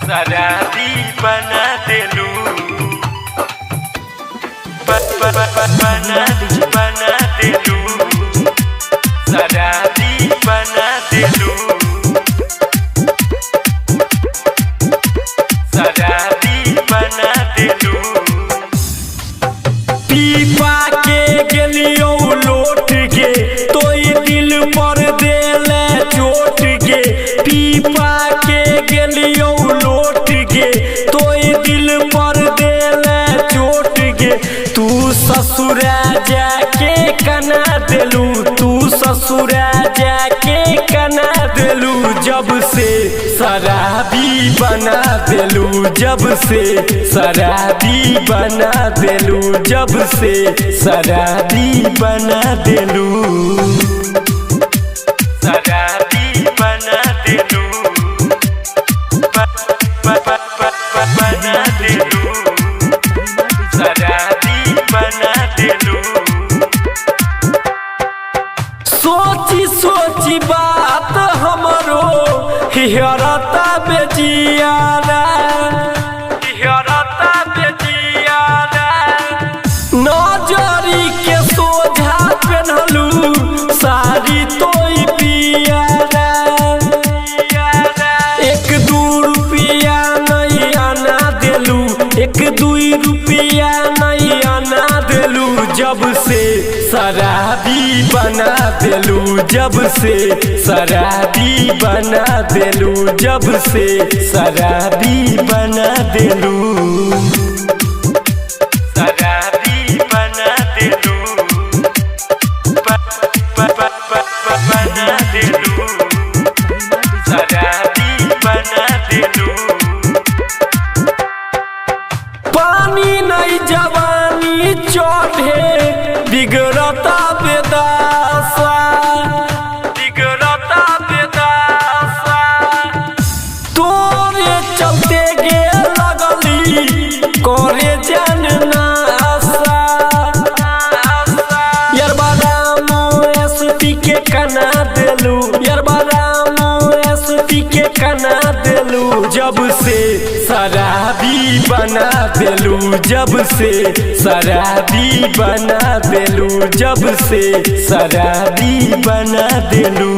शराबी बना देलू बना देलू शराबी बना देलू शराबी बना देलू। पीपा के गेलियो लोट गे तोई दिल पर देले चोट गे। पीपा के गेलियो लोट गे तोई दिल पर देले चोट गे। तू ससुरा जाके कना देलू तू ससुरा जाके कना देलू जब से शराबी बना देलू जब से शराबी बना देलू जब से शराबी बना देलू शराबी बना देलू बना देलू शराबी बना देलू। सोची सोची बात हमरो हिहरता बेजियारा हिहरता बेजियारा नजरी के सोझा पेन्हलू साड़ी तोई पियारा। एक दू रुपया नहीं आना देलू एक दुई रुपया नहीं आना देलू जब से शराबी बना देलू जब से शराबी बना देलू जब से शराबी बना देलू शराबी बना देलू बना देलू शराबी बना देलू। पानी नहीं जवानी चढ़े बिगड़ता बेदासा बिगड़ता बेदासा तोरे चलते गे लगली करे जानना आशा। यरबा रामो एसपी के कना देलू यरबा रामो एसपी के कना देलू जब से शराबी बना देलू जब से शराबी बना देलू जब से शराबी बना देलू।